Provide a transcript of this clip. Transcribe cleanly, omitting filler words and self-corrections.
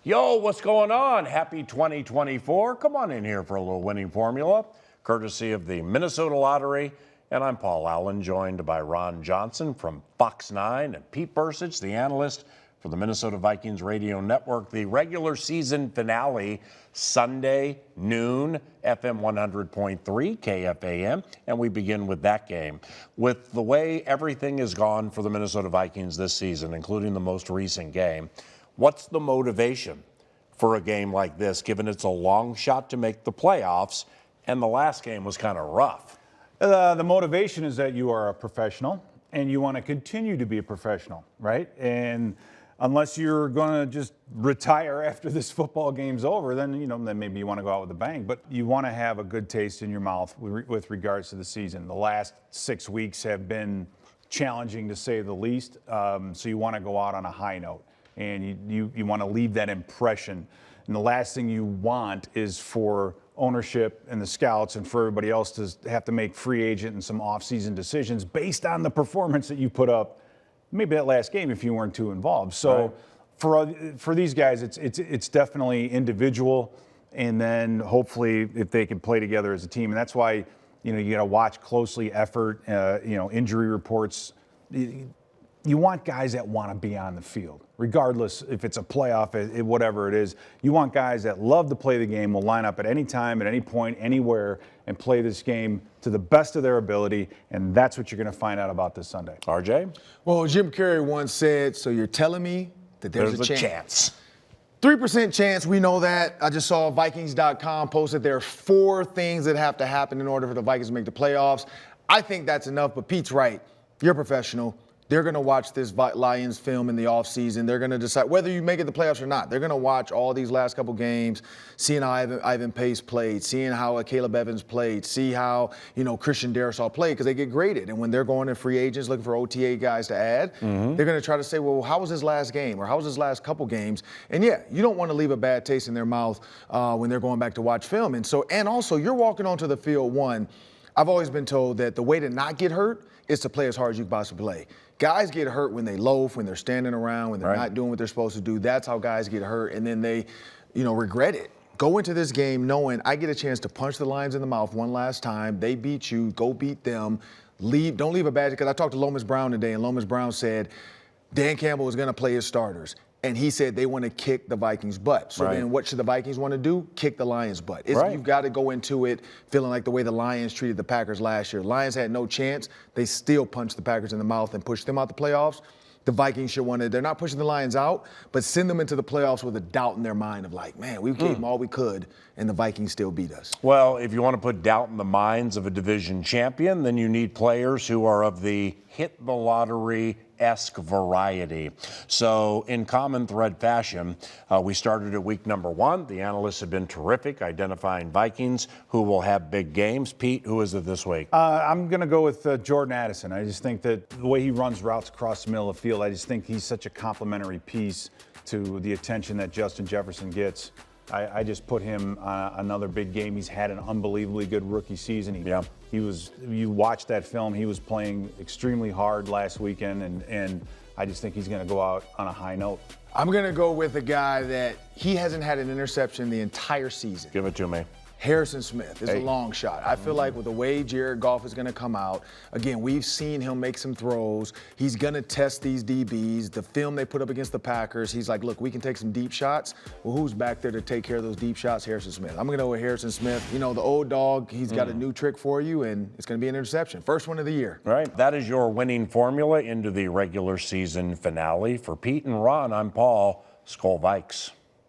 Yo, what's going on? Happy 2024. Come on in here for a little winning formula, courtesy of the Minnesota Lottery. And I'm Paul Allen, joined by Ron Johnson from Fox 9 and Pete Bercich, the analyst for the Minnesota Vikings radio network. The regular season finale, Sunday, noon, FM 100.3, KFAM, and we begin with that game. With the way everything has gone for the Minnesota Vikings this season, including the most recent game, what's the motivation for a game like this, given it's a long shot to make the playoffs, and the last game was kind of rough? The motivation is that you are a professional and you want to continue to be a professional, right? And unless you're going to just retire after this football game's over, then then maybe you want to go out with a bang. But you want to have a good taste in your mouth with regards to the season. The last 6 weeks have been challenging, to say the least. So you want to go out on a high note, and you want to leave that impression. And the last thing you want is for ownership and the scouts and for everybody else to have to make free agent and some off-season decisions based on the performance that you put up, maybe that last game if you weren't too involved. So for these guys, it's definitely individual, and then hopefully if they can play together as a team. And that's why you got to watch closely effort, injury reports. You want guys that want to be on the field, regardless if it's a playoff, whatever it is. You want guys that love to play the game, will line up at any time, at any point, anywhere, and play this game to the best of their ability, and that's what you're going to find out about this Sunday. RJ? Well, Jim Carrey once said, so you're telling me that there's a chance. 3% chance, we know that. I just saw Vikings.com posted there are 4 things that have to happen in order for the Vikings to make the playoffs. I think that's enough, but Pete's right. You're a professional. They're going to watch this Lions film in the offseason. They're going to decide whether you make it the playoffs or not. They're going to watch all these last couple games, seeing how Ivan Pace played, seeing how Caleb Evans played, see how, Christian Darrisaw played, because they get graded. And when they're going to free agents looking for OTA guys to add, they're going to try to say, well, how was his last game, or how was his last couple games? And yeah, you don't want to leave a bad taste in their mouth when they're going back to watch film. And also, you're walking onto the field, I've always been told that the way to not get hurt is to play as hard as you can possibly play. Guys get hurt when they loaf, when they're standing around, when they're not doing what they're supposed to do. That's how guys get hurt, and then they, regret it. Go into this game knowing I get a chance to punch the Lions in the mouth one last time. They beat you. Go beat them. Don't leave a bad, because I talked to Lomas Brown today, and Lomas Brown said Dan Campbell is going to play his starters. And he said they want to kick the Vikings' butt. So then what should the Vikings want to do? Kick the Lions' butt. You've got to go into it feeling like the way the Lions treated the Packers last year. Lions had no chance. They still punched the Packers in the mouth and pushed them out the playoffs. The Vikings should want to, they're not pushing the Lions out, but send them into the playoffs with a doubt in their mind of like, man, we gave them all we could, and the Vikings still beat us. Well, if you want to put doubt in the minds of a division champion, then you need players who are of the hit the lottery-esque variety. So in common thread fashion, we started at week number 1. The analysts have been terrific identifying Vikings who will have big games. Pete, who is it this week? I'm going to go with Jordan Addison. I just think that the way he runs routes across the middle of the field, I just think he's such a complimentary piece to the attention that Justin Jefferson gets. I just put him on another big game. He's had an unbelievably good rookie season. You watched that film. He was playing extremely hard last weekend, and I just think he's going to go out on a high note. I'm going to go with a guy that he hasn't had an interception the entire season. Give it to me. Harrison Smith is a long shot. I feel like with the way Jared Goff is going to come out, again, we've seen him make some throws. He's going to test these DBs. The film they put up against the Packers, he's like, look, we can take some deep shots. Well, who's back there to take care of those deep shots? Harrison Smith. I'm going to go with Harrison Smith. The old dog, he's got a new trick for you, and it's going to be an interception. First one of the year. All right, that is your winning formula into the regular season finale. For Pete and Ron, I'm Paul. Skol Vikes.